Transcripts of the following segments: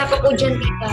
ka po dyan, tita.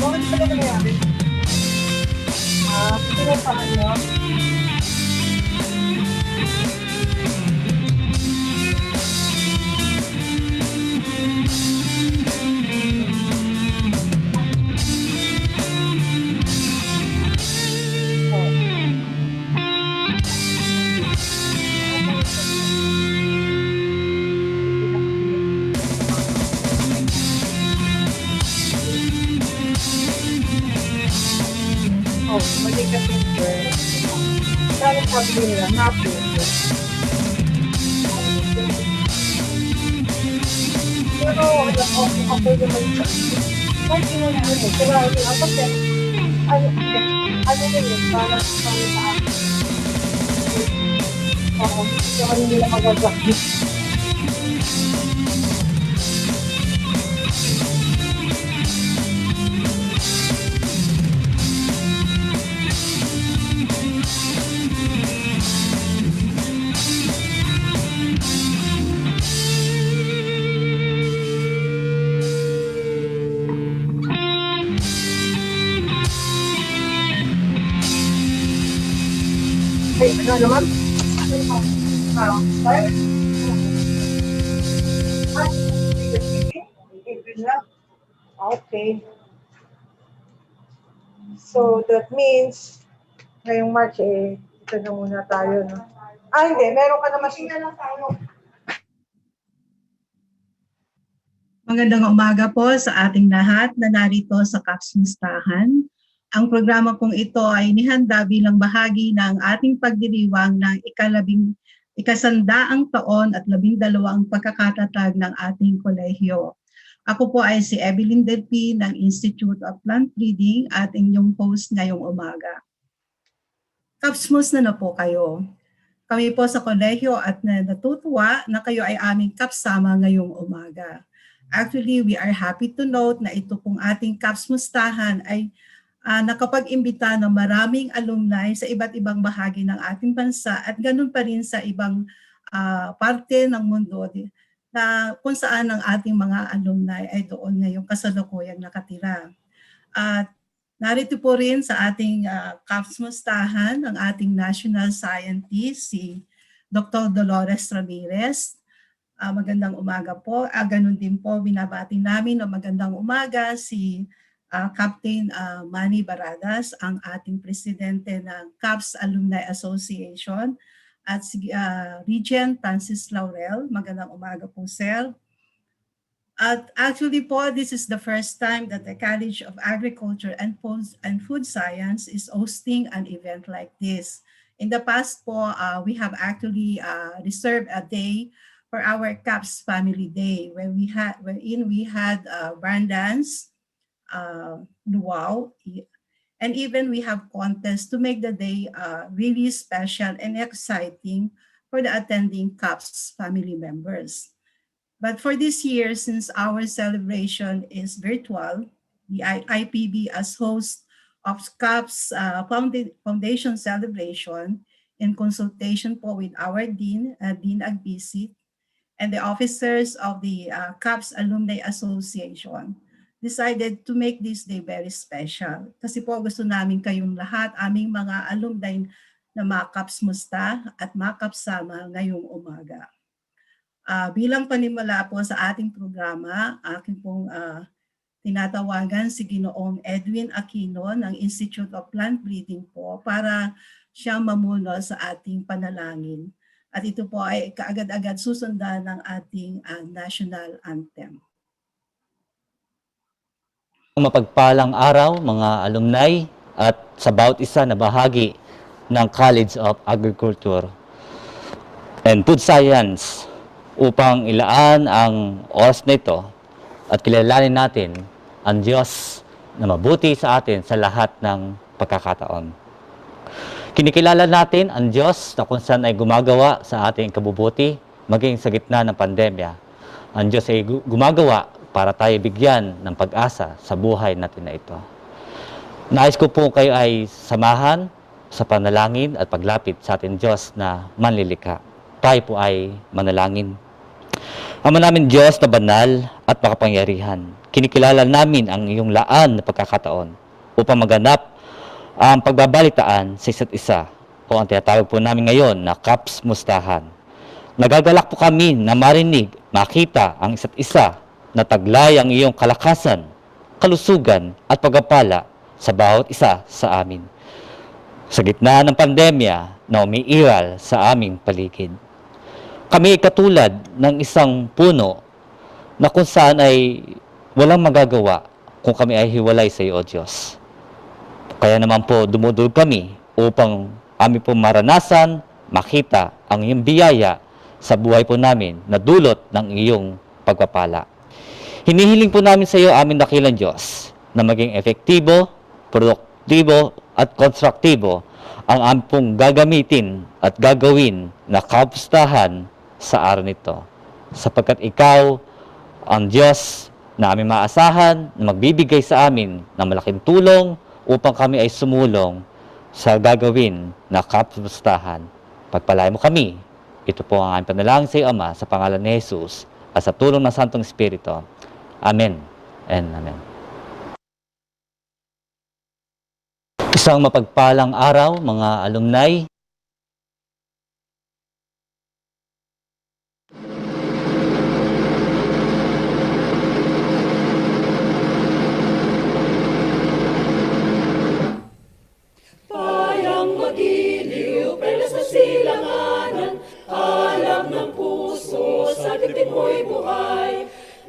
Bakit pala nangyayari? Pinuntahan niyo? Mali kasi dahil sabi nila, happy. Pero ako naman siya. Kahit inulit mo, kaya ako kasi, ano yun, para sa akin. Oo, hindi nila magagawin. Ano naman? Okay. So, that means, ngayong March, ito na muna tayo, no? Hindi. Meron ka naman siya lang tayo. Magandang umaga po sa ating lahat na narito sa CAFSmustahan. Ang programa pong ito ay inihanda bilang bahagi ng ating pagdiriwang ng ikasandaang taon at 12 pagkakatatag ng ating kolehiyo. Ako po ay si Evelyn Delpi ng Institute of Plant Breeding at inyong host ngayong umaga. CAFSmus na po kayo. Kami po sa kolehiyo at natutuwa na kayo ay aming kapsama ngayong umaga. Actually, we are happy to note na ito pong ating CAFSmustahan ay nakapag-imbita ng maraming alumni sa iba't ibang bahagi ng ating bansa at ganun pa rin sa ibang parte ng mundo na kung saan ang ating mga alumni ay doon ngayong kasalukuyang nakatira. At narito po rin sa ating CAFSmustahan ang ating national scientist, si Dr. Dolores Ramirez. Magandang umaga po. Ganun din po, binabati namin ng magandang umaga si Captain Manny Baradas, ang ating presidente ng CAFS Alumni Association, at si Regent Francis Laurel. Magandang umaga po, sir. At actually po, this is the first time that the College of Agriculture and Food Science is hosting an event like this. In the past po, we have actually reserved a day for our CAFS Family Day, wherein we had barn dance, luau, and even we have contests to make the day really special and exciting for the attending CAFS family members. But for this year, since our celebration is virtual, the IPB as host of CAFS Foundation celebration in consultation po with our Dean, Dean Agbisit, and the officers of the CAFS Alumni Association, decided to make this day very special. Kasi po gusto namin kayong lahat, aming mga alumni na makapsmusta at makapsama ngayong umaga. Bilang panimula po sa ating programa, aking pong tinatawagan si Ginoong Edwin Aquino ng Institute of Plant Breeding po para siyang mamuno sa ating panalangin. At ito po ay kaagad-agad susundan ng ating national anthem. Mapagpalang araw mga alumni at sa bawat isa na bahagi ng College of Agriculture and Food Science upang ilaan ang oras na ito at kilalanin natin ang Diyos na mabuti sa atin sa lahat ng pagkakataon. Kinikilala natin ang Diyos na kung saan ay gumagawa sa ating kabubuti maging sa gitna ng pandemya. Ang Diyos ay gumagawa para tayo bigyan ng pag-asa sa buhay natin na ito. Nais ko po kayo ay samahan sa panalangin at paglapit sa ating Diyos na manlilikha. Tayo po ay manalangin. Ama namin Diyos na banal at makapangyarihan, kinikilala namin ang iyong laan na pagkakataon upang maganap ang pagbabalitaan sa isa't isa o ang tinatawag po namin ngayon na CAFSmustahan. Nagagalak po kami na marinig, makita ang isa't isa na taglay ang iyong kalakasan, kalusugan at pagpapala sa bawat isa sa amin. Sa gitna ng pandemya na umiiral sa aming paligid. Kami ay katulad ng isang puno na kung saan ay walang magagawa kung kami ay hiwalay sa iyo, O Diyos. Kaya naman po dumudulog kami upang amin po maranasan, makita ang iyong biyaya sa buhay po namin na dulot ng iyong pagpapala. Hinihiling po namin sa iyo, aming dakilang Diyos, na maging efektibo, produktibo at konstruktibo ang aming pong gagamitin at gagawin na kapustahan sa araw nito. Sapagkat ikaw ang Diyos na aming maasahan na magbibigay sa amin ng malaking tulong upang kami ay sumulong sa gagawin na kapustahan. Pagpalain mo kami. Ito po ang aming panalangin sa iyo, Ama, sa pangalan ni Jesus at sa tulong ng Santong Espiritu. Amen and Amen. Isang mapagpalang araw, mga alumni. Payang magiliw, perlas na silanganan, alam ng puso, sa dibdib mo'y buhay.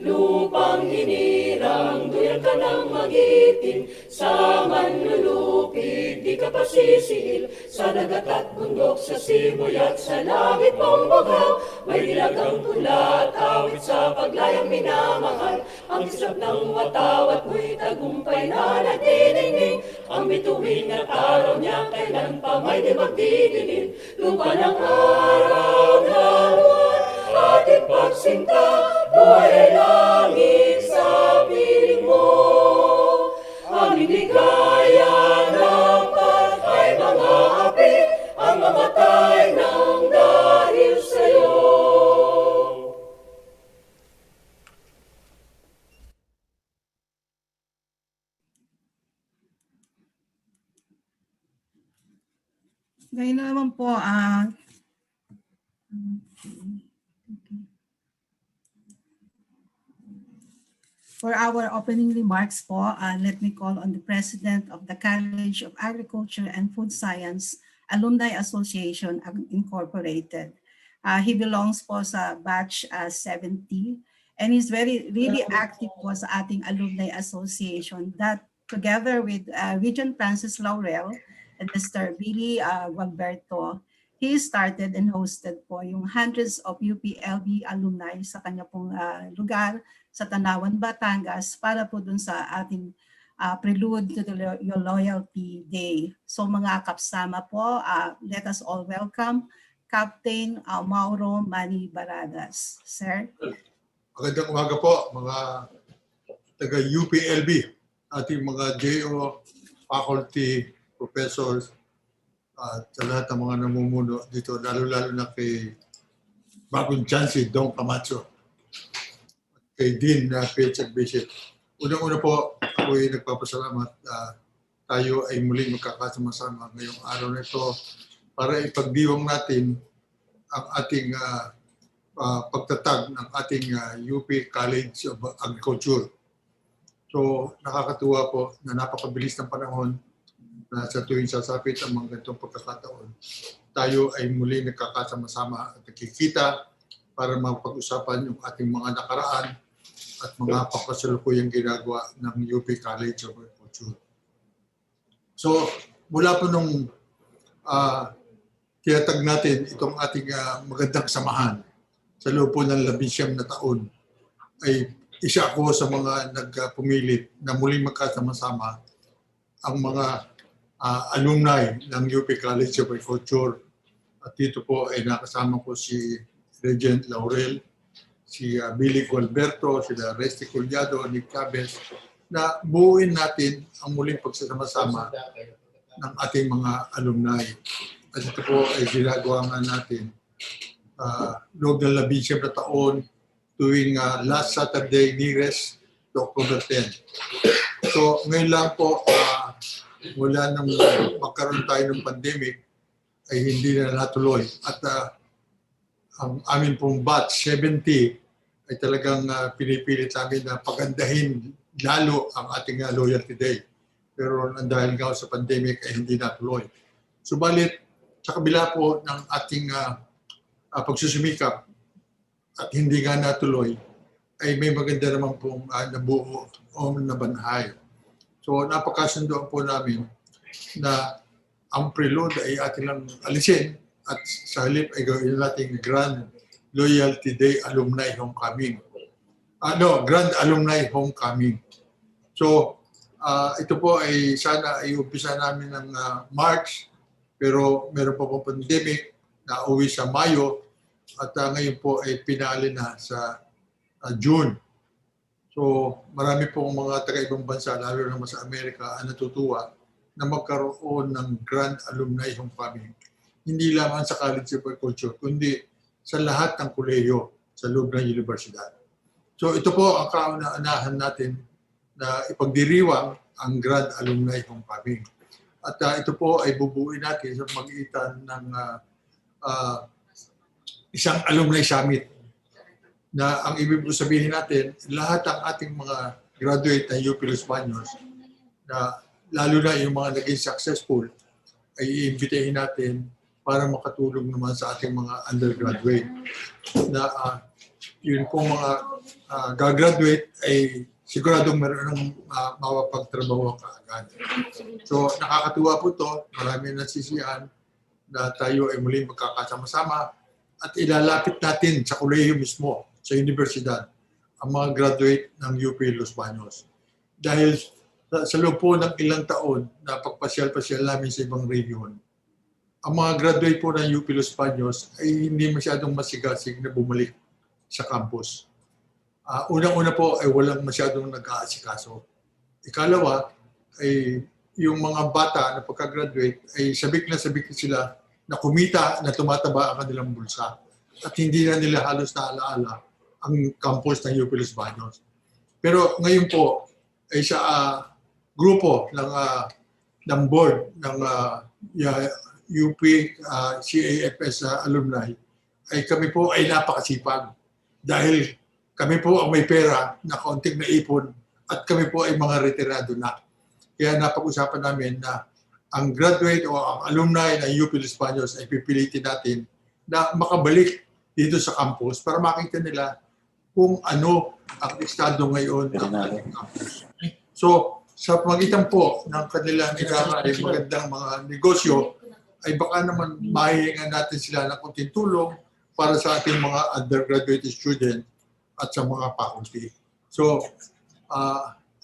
Lupang hinirang, duyan ka ng magiting, sa manlulupig, di ka pasisiil. Sa dagat at bundok, sa simoy at sa langit mong bagaw, may dilagang pula at awit sa paglayang minamahal. Ang kisap ng watawat mo'y tagumpay na nagdiningning, ang bituin at araw niya kailan pa may di magdidilim. Lupa ng araw na buwan, ating pagsinta, buhay ay langit sa piling mo. Ang ligaya ng ay mga api, ang mamatay ng dahil sa'yo. Ngayon naman po, for our opening remarks po, let me call on the President of the College of Agriculture and Food Science Alumni Association Incorporated. He belongs po sa batch 70 and he's really active po sa ating Alumni Association that together with Regent Francis Laurel and Mr. Billy Gualberto, he started and hosted po yung hundreds of UPLB alumni sa kanya pong lugar sa Tanawan, Batangas para po dun sa ating prelude to your Loyalty Day. So mga kapsama po, let us all welcome Captain Mauro Manny Baradas. Sir? Magandang umaga po mga taga-UPLB, ating mga JO, faculty, professors, at sa lahat ng mga namumuno dito, lalo-lalo na kay bagong Chancey Dong Camacho, kay Dean na PH Bishop. Unang-una po, ako ay nagpapasalamat na tayo ay muling magkakasama-sama ngayong araw na ito para ipagdiwang natin ang ating pagtatag ng ating UP College of Agriculture. So nakakatuwa po na napakabilis ng panahon na sa tuwing sasapit ang mga ganitong pagkakataon, tayo ay muli nagkakasama-sama at nakikita para mapag-usapan yung ating mga nakaraan at mga papasalukuyang ginagawa ng UP College of Agriculture. So mula po nung tiyatag natin itong ating magandang samahan sa loob po ng 19 na taon, ay isa ako sa mga nagpumilit na muling magkasama-sama ang mga alumni ng UP College of Agriculture. At dito po ay nakasama ko si Regent Laurel, si Billy Gualberto, si Resti Collado, Nick Cabez, na buuin natin ang muling pagsasama-sama ng ating mga alumni. At ito po ay ginagawa nga natin loob ng 19 na taon tuwing last Saturday, nearest October 10. So ngayon lang po, mula nang magkaroon tayo ng pandemic, ay hindi na natuloy. At ang amin pong batch 70 ay talagang pinipilit namin na pagandahin lalo ang ating Loyalty Day. Pero dahil nga sa pandemic ay hindi natuloy. Subalit, sa kabila po ng ating pagsusumikap at hindi nga natuloy, ay may maganda naman pong nabuo o nabanhay. So napakasundoan po namin na ang prelude ay ating lang alisin at sa halip ay gawin natin Grand Loyalty Day Alumni Homecoming. Grand Alumni Homecoming. So ito po ay sana ay umpisa namin ng March, pero meron pa po pandemic na uwi sa Mayo at ngayon po ay pinali na sa June. So marami pong mga taga-ibang bansa, lalo naman sa Amerika, ang natutuwa na magkaroon ng Grand Alumni Homecoming. Hindi lamang sa College of Agriculture, kundi sa lahat ng kolehiyo sa loob ng universidad. So ito po ang kauna-unahan natin na ipagdiriwang ang Grand Alumni Homecoming. At ito po ay bubuin natin sa magitan ng isang alumni summit na ang ibig sabihin natin, lahat ng ating mga graduate ng UP Los Baños, na lalo na yung mga naging successful, ay iimbitahin natin para makatulong naman sa ating mga undergraduate. Na yun pong mga gagraduate ay siguradong meron ng mapapagtrabaho kaagad. So nakakatuwa po ito, marami nasisiyahan na tayo ay muling magkakasama-sama at ilalapit natin sa kolehiyo mismo, sa universidad, ang mga graduate ng UP Los Baños. Dahil sa loob po ng ilang taon na pagpasyal-pasyal namin sa ibang region, ang mga graduate po ng UP Los Baños ay hindi masyadong masigasig na bumalik sa campus. Unang-una po ay walang masyadong nag-aasikaso. Ikalawa ay yung mga bata na pagka-graduate ay sabik na sila na kumita na tumataba ang kanilang bulsa. At hindi na nila halos naalaala ang campus ng UP Los Baños. Pero ngayon po ay sa grupo ng board ng UP CAFS alumni ay kami po ay napakasipag dahil kami po ang may pera na kaunting naipon at kami po ay mga retirado na. Kaya napag-usapan namin na ang graduate o ang alumni ng UP Los Baños ay pipilitin natin na makabalik dito sa campus para makita nila kung ano ang estado ngayon ng ating campus. So, sa pagitan po ng kanilang ay magandang mga negosyo, ay baka naman mahihingan natin sila ng kunting tulong para sa ating mga undergraduate student at sa mga faculty. So,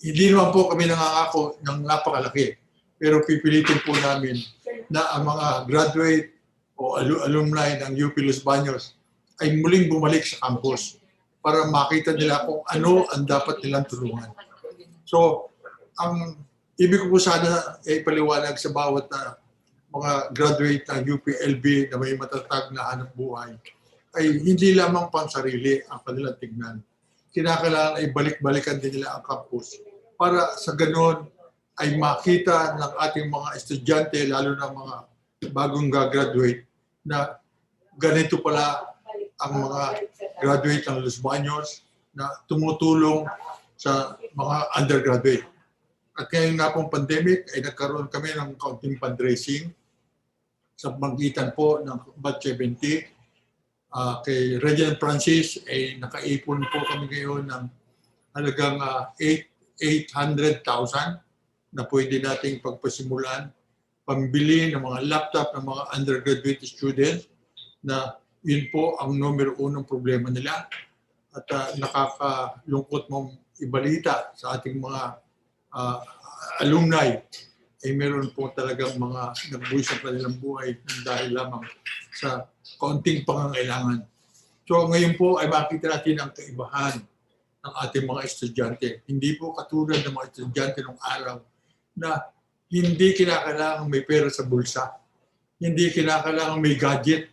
hindi naman po kami nangangako ng napakalaki, pero pipilitin po namin na ang mga graduate o alumni ng UP Los Baños ay muling bumalik sa campus para makita nila kung ano ang dapat nilang tulungan. So, ang ibig ko po sana ay paliwanag sa bawat mga graduate ng UPLB na may matatag na hanap buhay ay hindi lamang pang sarili ang kanilang tignan. Kinakailangan ay balik-balikan din nila ang campus para sa ganoon ay makita ng ating mga estudyante, lalo na mga bagong gagraduate, na ganito pala ang mga graduate ng Los Baños na tumutulong sa mga undergraduate. At ngayon nga pong pandemic ay nagkaroon kami ng kaunting fundraising sa magitan po ng Batch 70. Kay Regent Francis ay nakaipon po kami ngayon ng halagang 800,000 na pwede nating pagpasimulan, pambili ng mga laptop ng mga undergraduate students na yun po ang numero unong problema nila. At nakakalungkot mong ibalita sa ating mga alumni ay meron po talagang mga nagbuwis sa kanilang buhay dahil lamang sa kaunting pangangailangan. So ngayon po ay makita natin ang kaibahan ng ating mga estudyante. Hindi po katulad ng mga estudyante ng araw na hindi kinakailangan may pera sa bulsa. Hindi kinakailangan may gadget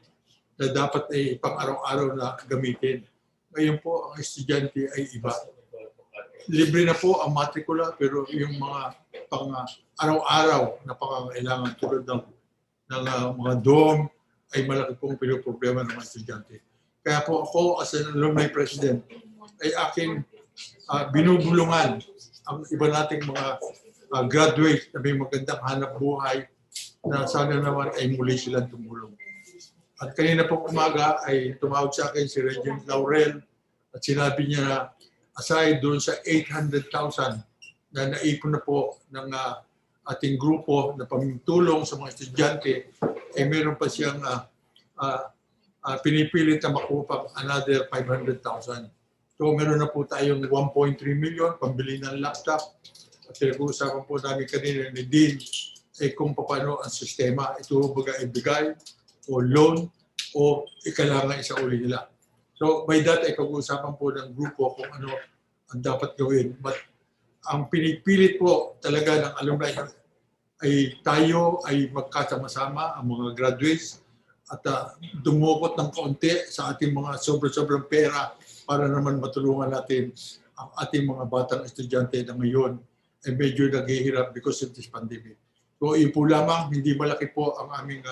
na dapat ay pang araw-araw na gamitin. Ngayon po ang estudyante ay iba. libre na po ang matrikula, pero yung mga pang araw-araw na pangangailangan tulad ng mga dorm ay malaki pong problema ng mga estudyante. Kaya po ako as an alumni president ay aking binubulungan ang iba nating mga graduates na may magandang hanap buhay na sana naman ay muli silang tumulong. At kanina po umaga ay tumawag sa akin si Regent Laurel at sinabi niya na aside doon sa 800,000 na naipon na po ng ating grupo na pamintulong sa mga estudyante, ay meron pa siyang pinipilit na makuha pa another 500,000. So meron na po tayong 1.3 million pambili ng laptop. At pinag-uusapan po namin kanina ni Dean kung paano ang sistema ito baga ibigay o loan o ikailangan isa uli nila. So by that ay pag-uusapan po ng grupo kung ano ang dapat gawin. But ang pinipilit po talaga ng alumni ay tayo ay magkasama-sama ang mga graduates at dumukot ng kaunti sa ating mga sobrang pera para naman matulungan natin ang ating mga batang estudyante na ngayon ay medyo naghihirap because of this pandemic. So yun po lamang, hindi malaki po ang aming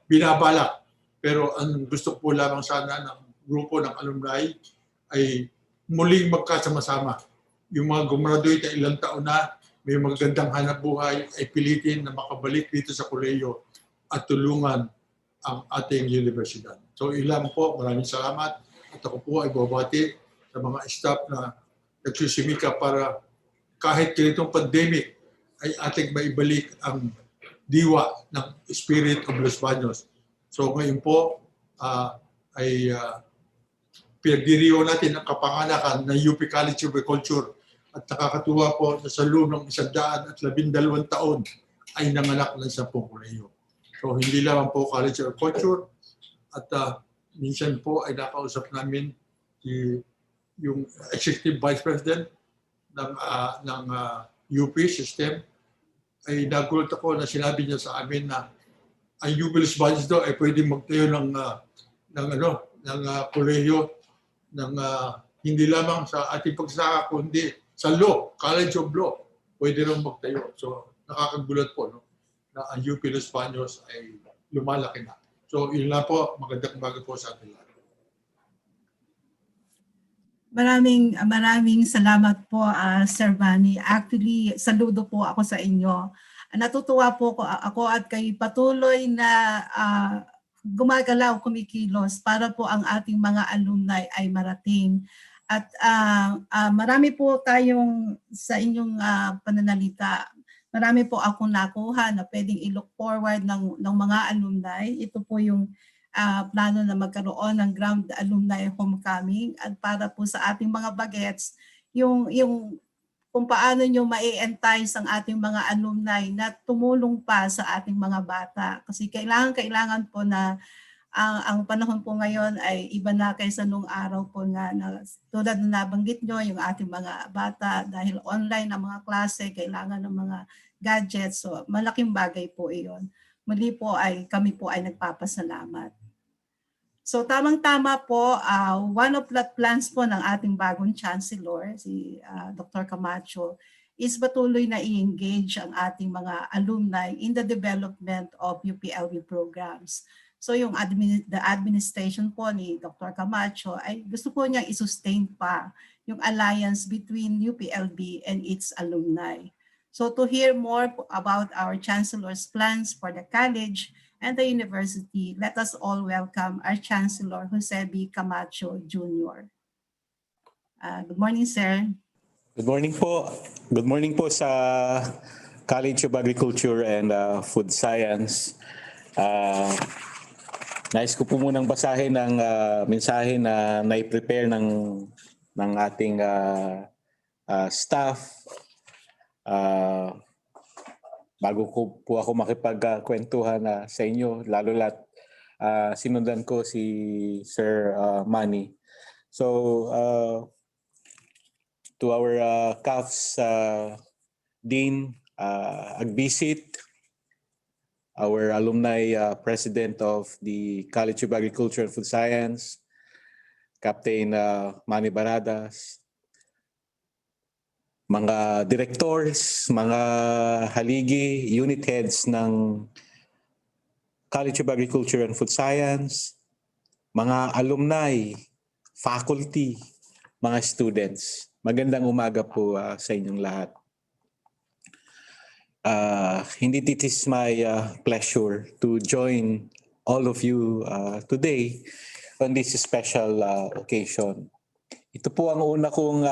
binabalak. Pero ang gusto po lamang sana ng grupo ng alumni ay muling magkasama-sama. Yung mga gumraduate na ilang taon na, may magandang hanap buhay, ay pilitin na makabalik dito sa kolehiyo at tulungan ang ating universidad. So ilang po, maraming salamat. At ako po ay babati sa mga staff na nagsisimika para kahit ganitong pandemic ay ating maibalik ang diwa ng spirit of Los Baños. So ngayon po ay pinagdiriwang natin ang kapanganakan ng UP College of Agriculture at nakakatuwa po na sa loob ng 112 taon ay nanganak ng 10 kolehiyo. So hindi lang po College of Agriculture at minsan po ay nakausap namin yung Executive Vice President ng UP system ay nagulat ako na sinabi niya sa amin na ang UP Los Baños daw ay pwede magtayo ng kolehiyo ng hindi lamang sa ating pagsasaka kundi sa law, College of Law, pwede rin magtayo. So nakakagulat po no, na ang UP Los Baños ay lumalaki na. So yun lang po, magandang umaga po sa atin lahat. Maraming salamat po, Sir Manny. Actually, saludo po ako sa inyo. Natutuwa po ako at kay patuloy na gumagalaw, kumikilos para po ang ating mga alumni ay marating. At marami po tayong sa inyong pananalita. Marami po akong nakuha na pwedeng i-look forward ng mga alumni. Ito po yung plano na magkaroon ng Grand Alumni Homecoming at para po sa ating mga bagets, yung kung paano nyo ma-entice ang ating mga alumni na tumulong pa sa ating mga bata. Kasi kailangan po na ang panahon po ngayon ay iba na kaysa nung araw po na tulad na nabanggit nyo, yung ating mga bata dahil online ang mga klase, kailangan ng mga gadgets. So malaking bagay po iyon. Muli po kami po ay nagpapasalamat. So tamang-tama po, one of the plans po ng ating bagong Chancellor, si Dr. Camacho, is patuloy na i-engage ang ating mga alumni in the development of UPLB programs. So yung the administration po ni Dr. Camacho ay gusto po niyang i-sustain pa yung alliance between UPLB and its alumni. So to hear more about our Chancellor's plans for the college and the university, let us all welcome our Chancellor, Jose B. Camacho Jr. Good morning, sir. Good morning po. Good morning po sa College of Agriculture and Food Science. Nais ko po munang basahin ang mensahe na nai-prepare ng ating staff. Bago ko po ako makipagkwentuhan sa inyo, lalo lat sinundan ko si Sir Manny. So, to our CAFS Dean Agbisit, our alumni president of the College of Agriculture and Food Science, Captain Manny Baradas, mga directors, mga haligi, unit heads ng College of Agriculture and Food Science, mga alumni, faculty, mga students. Magandang umaga po sa inyong lahat. Indeed, it is my pleasure to join all of you today on this special occasion. Ito po ang una kong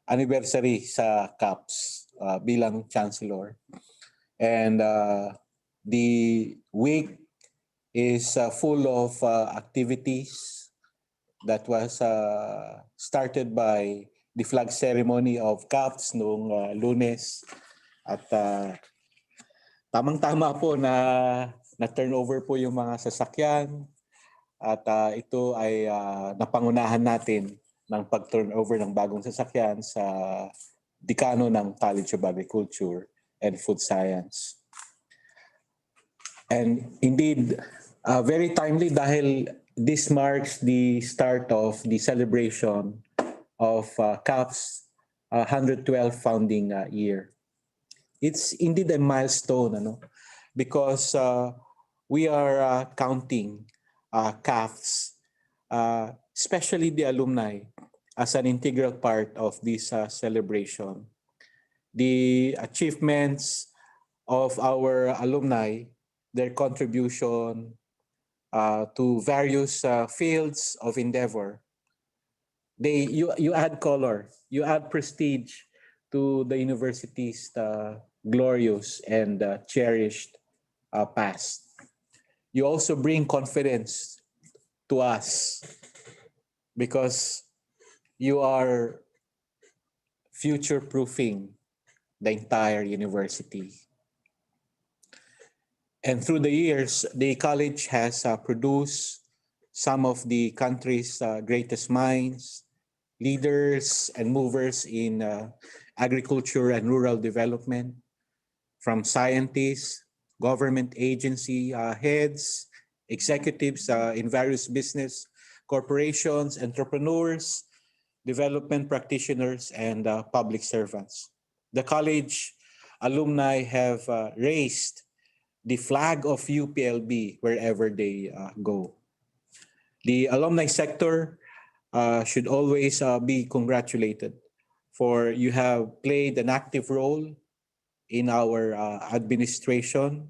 anniversary sa CAFS bilang Chancellor. And the week is full of activities that was started by the flag ceremony of CAFS noong Lunes. At tamang-tama po na turnover po yung mga sasakyan. At ito ay napangunahan natin ng pag-turnover ng bagong sasakyan sa dekano ng College of Agriculture and Food Science. And indeed, very timely dahil this marks the start of the celebration of CAF's 112th founding year. It's indeed a milestone, because we are counting CAFs, especially the alumni, as an integral part of this celebration. The achievements of our alumni, their contribution to various fields of endeavor, you add color, you add prestige to the university's glorious and cherished past. You also bring confidence to us because you are future-proofing the entire university. And through the years, the college has produced some of the country's greatest minds, leaders and movers in agriculture and rural development, from scientists, government agency heads, executives in various business corporations, entrepreneurs, development practitioners, and public servants. The college alumni have raised the flag of UPLB wherever they go. The alumni sector should always be congratulated, for you have played an active role in our administration,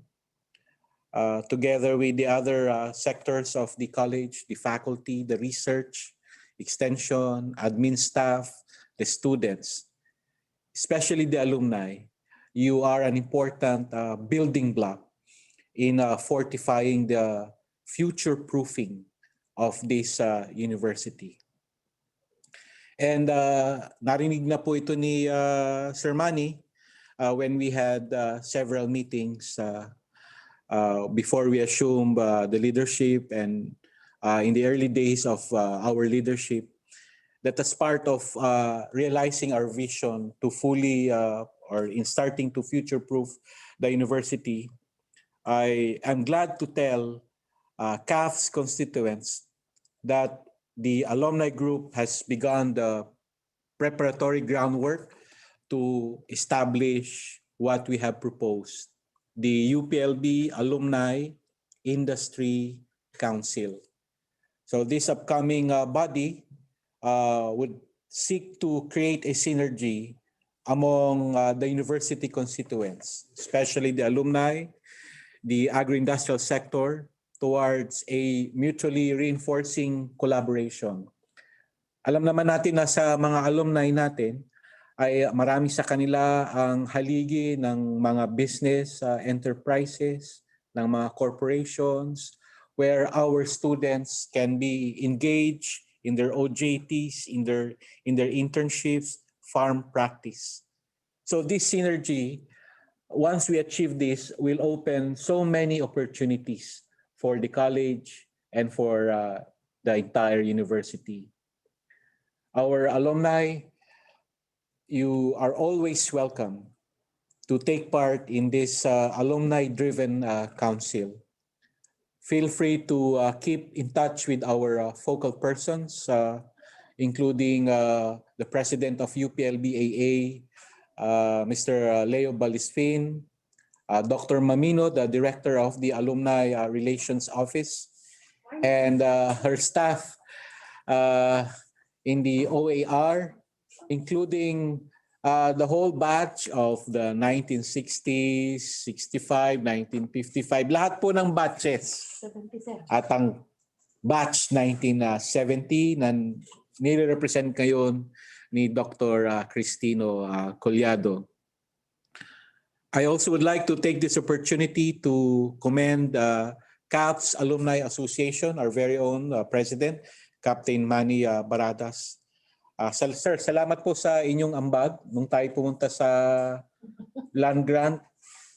together with the other sectors of the college, the faculty, the research, extension, admin staff, the students, especially the alumni. You are an important building block in fortifying the future-proofing of this university. And narinig na po ito ni Sir Manny when we had several meetings before we assumed the leadership, and in the early days of our leadership, that as part of realizing our vision to fully or in starting to future-proof the university, I am glad to tell CAF's constituents that the alumni group has begun the preparatory groundwork to establish what we have proposed, the UPLB Alumni Industry Council. So this upcoming body would seek to create a synergy among the university constituents, especially the alumni, the agro-industrial sector, towards a mutually reinforcing collaboration. Alam naman natin na sa mga alumni natin ay marami sa kanila ang haligi ng mga business enterprises, ng mga corporations, where our students can be engaged in their OJTs, in their internships, farm practice. So this synergy, once we achieve this, will open so many opportunities for the college and for the entire university. Our alumni, you are always welcome to take part in this alumni-driven council. Feel free to keep in touch with our focal persons including the president of UPLB-AA, Mr. Leo Balisfin, Dr. Mamino, the director of the Alumni Relations Office, and her staff in the OAR, including the whole batch of the 1960s, 65, 1955, lahat po ng batches. At ang batch 1970 na nire-represent ngayon ni Dr. Cristino Collado. I also would like to take this opportunity to commend CAFS Alumni Association, our very own president, Captain Manny Baradas. Sir, salamat po sa inyong ambag. Nung tayo pumunta sa land grant,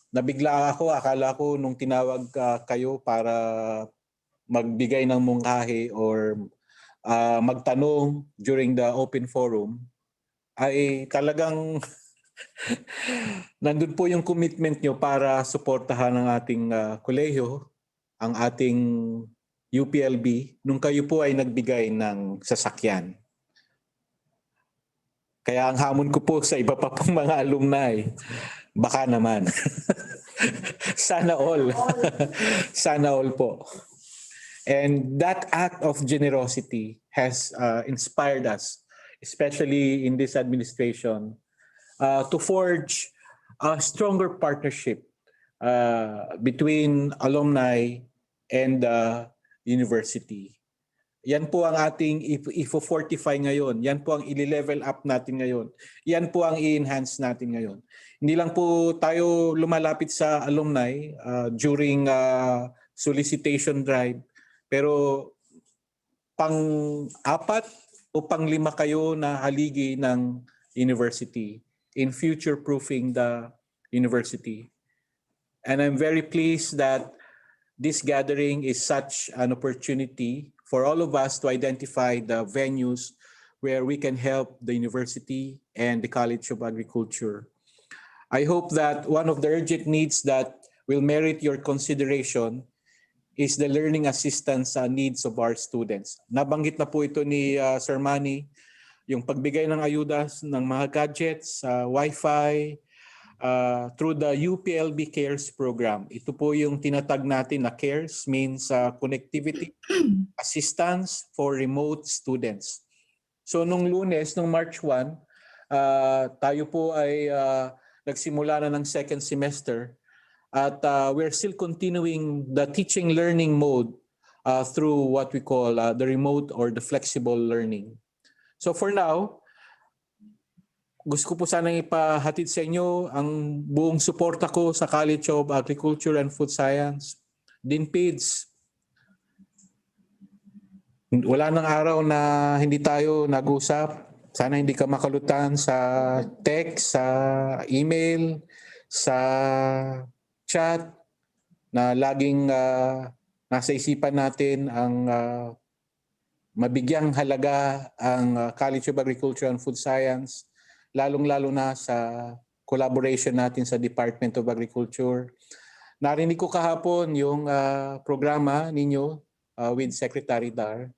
nabigla ako. Akala ko nung tinawag kayo para magbigay ng mungkahi or magtanong during the open forum, ay talagang nandun po yung commitment nyo para suportahan ang ating kolehiyo, ang ating UPLB, nung kayo po ay nagbigay ng sasakyan. Kaya ang hamon ko po sa iba pa pong mga alumni, baka naman. Sana all. Sana all po. And that act of generosity has inspired us, especially in this administration, to forge a stronger partnership between alumni and the university. Yan po ang ating i-fortify ngayon. Yan po ang i-level up natin ngayon. Yan po ang i-enhance natin ngayon. Hindi lang po tayo lumalapit sa alumni during solicitation drive, pero pang-apat o pang-lima kayo na haligi ng university in future-proofing the university. And I'm very pleased that this gathering is such an opportunity for all of us to identify the venues where we can help the university and the College of Agriculture. I hope that one of the urgent needs that will merit your consideration is the learning assistance needs of our students. Nabanggit na po ito ni Sir Manny, yung pagbigay ng ayuda ng mga gadgets, Wi-Fi, through the UPLB CARES program. Ito po yung tinatag natin na CARES, means connectivity assistance for remote students. So nung Lunes, nung March 1, tayo po ay nagsimula na ng second semester at we're still continuing the teaching learning mode through what we call the remote or the flexible learning. So for now, gusto ko po sanang ipahatid sa inyo ang buong suporta ko sa College of Agriculture and Food Science. Dean Pids, wala nang araw na hindi tayo nag-usap. Sana hindi ka makalutan sa text, sa email, sa chat, na laging nasa isipan natin ang mabigyang halaga ang College of Agriculture and Food Science, lalong-lalo na sa collaboration natin sa Department of Agriculture. Narinig ko kahapon yung programa ninyo with Secretary Dar.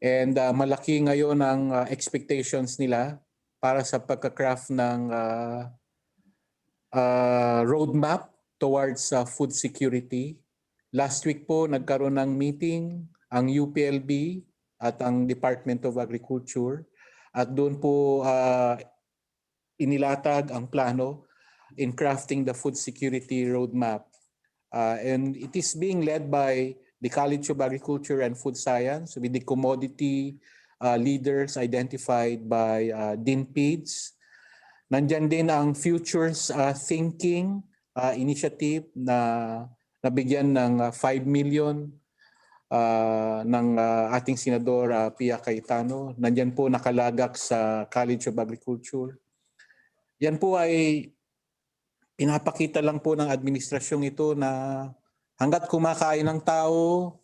And malaki ngayon ang expectations nila para sa pagka-craft ng roadmap towards food security. Last week po nagkaroon ng meeting ang UPLB at ang Department of Agriculture. At doon po inilatag ang plano in crafting the food security roadmap. And it is being led by the College of Agriculture and Food Science with the commodity leaders identified by Dean Pids. Nandyan din ang Futures Thinking initiative na nabigyan ng 5 million ng ating Senador Pia Cayetano. Nandyan po nakalagak sa College of Agriculture. Yan po ay pinapakita lang po ng administrasyong ito na hanggat kumakain ng tao,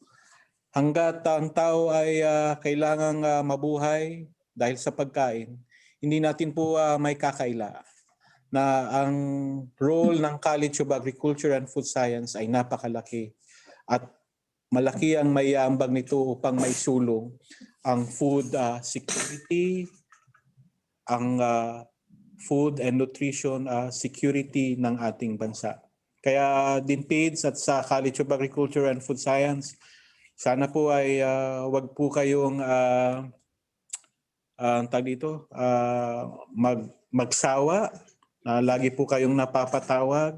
hanggat ang tao ay kailangang mabuhay dahil sa pagkain, hindi natin po may kakaila na ang role ng College of Agriculture and Food Science ay napakalaki at malaki ang may ambag nito upang may sulong ang food security, ang food and nutrition security ng ating bansa. Kaya din PIDS at sa College of Agriculture and Food Science, sana po ay wag po kayong magsawa. Lagi po kayong napapatawag.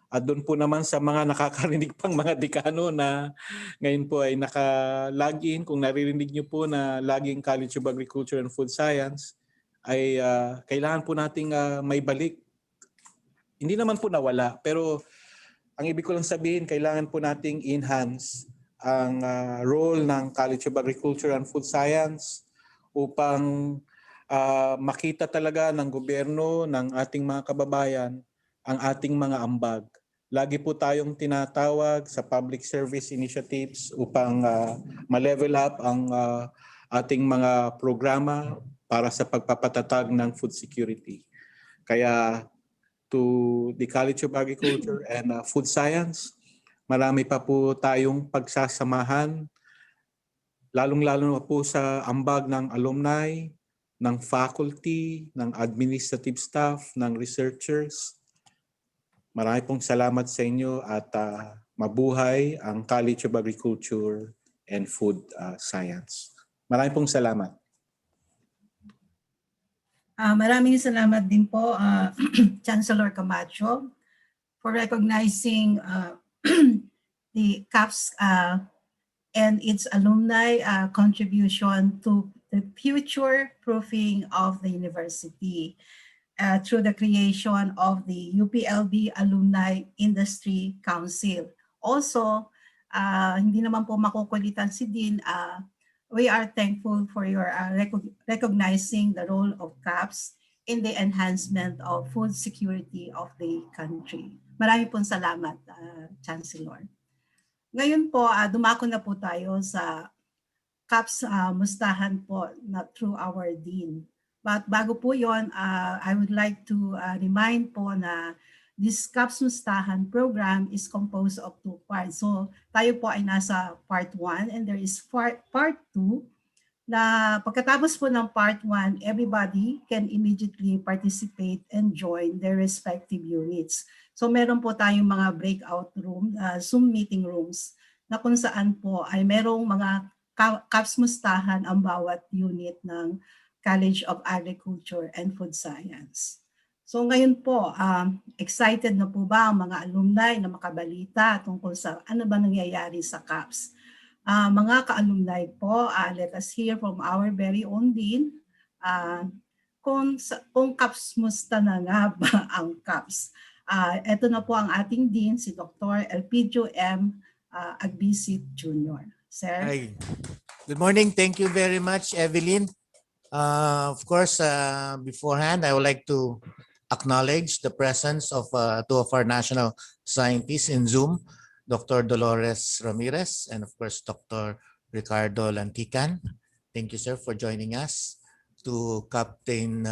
At doon po naman sa mga nakakarinig pang mga dekano na ngayon po ay naka-login, kung naririnig nyo po na laging College of Agriculture and Food Science, ay kailangan po nating may balik. Hindi naman po nawala, pero ang ibig ko lang sabihin, kailangan po nating enhance ang role ng College of Agriculture and Food Science upang makita talaga ng gobyerno, ng ating mga kababayan, ang ating mga ambag. Lagi po tayong tinatawag sa public service initiatives upang ma-level up ang ating mga programa para sa pagpapatatag ng food security. Kaya to the College of Agriculture and Food Science, marami pa po tayong pagsasamahan, lalong-lalo na po sa ambag ng alumni, ng faculty, ng administrative staff, ng researchers. Marami pong salamat sa inyo at mabuhay ang College of Agriculture and Food Science. Marami pong salamat. Maraming salamat din po, Chancellor Camacho, for recognizing the CAFS and its alumni contribution to the future proofing of the university through the creation of the UPLB Alumni Industry Council. Also, hindi naman po makukulitan si Dean, we are thankful for your recognizing the role of CAFS in the enhancement of food security of the country. Marami pong salamat, Chancellor. Ngayon po, dumako na po tayo sa CAFSmustahan po through our Dean. But bago po yon, I would like to remind po na this CAFSmustahan program is composed of 2 parts. So tayo po ay nasa part 1 and there is part 2 na pagkatapos po ng part 1, everybody can immediately participate and join their respective units. So meron po tayong mga breakout room, Zoom meeting rooms na kung saan po ay merong mga CAFSmustahan ang bawat unit ng College of Agriculture and Food Science. So ngayon po, excited na po ba ang mga alumni na makabalita tungkol sa ano ba nangyayari sa CAFS? Mga ka-alumni po, let us hear from our very own Dean kung CAFSmusta na nga ba ang CAFS. Ito na po ang ating Dean, si Dr. Elpidio M. Agbisit Jr. Sir? Hi. Good morning. Thank you very much, Evelyn. Of course, beforehand, I would like to acknowledge the presence of 2 of our national scientists in Zoom, Dr. Dolores Ramirez and of course, Dr. Ricardo Lantican. Thank you, sir, for joining us. To Captain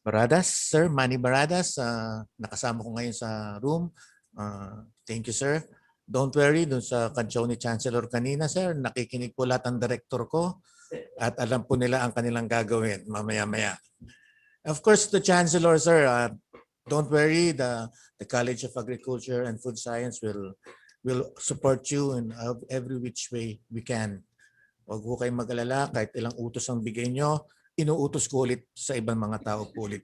Baradas, Sir Manny Baradas, nakasama ko ngayon sa room. Thank you, sir. Don't worry, dun sa kantsaw ni Chancellor kanina, sir, nakikinig po lahat ang director ko at alam po nila ang kanilang gagawin mamaya-maya. Of course, the Chancellor, sir, don't worry, the College of Agriculture and Food Science will support you in every which way we can. Huwag po kayong mag-alala, kahit ilang utos ang bigay nyo, inuutos ko ulit sa ibang mga tao po ulit,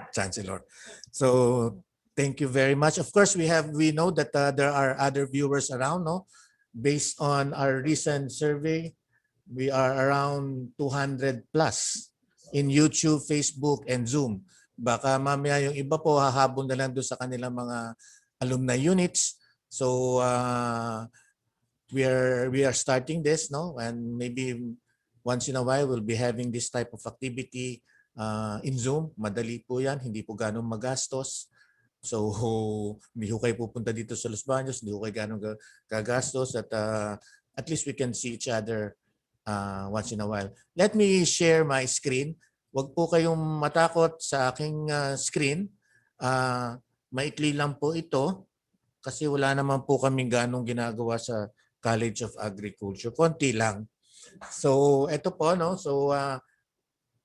Chancellor. So, thank you very much. Of course, we know that there are other viewers around, no? Based on our recent survey, we are around 200 plus in YouTube, Facebook, and Zoom. Baka mamaya yung iba po hahabol na lang doon sa kanilang mga alumni units. So we are starting this, no? And maybe once in a while we'll be having this type of activity in Zoom. Madali po yan, hindi po ganong magastos. So hindi ko kayo pupunta dito sa Los Baños, hindi ko kayo ganong gagastos at least we can see each other once in a while. Let me share my screen. Huwag po kayong matakot sa aking screen. Maikli lang po ito kasi wala naman po kaming ganong ginagawa sa College of Agriculture. Konti lang. So ito po, no? So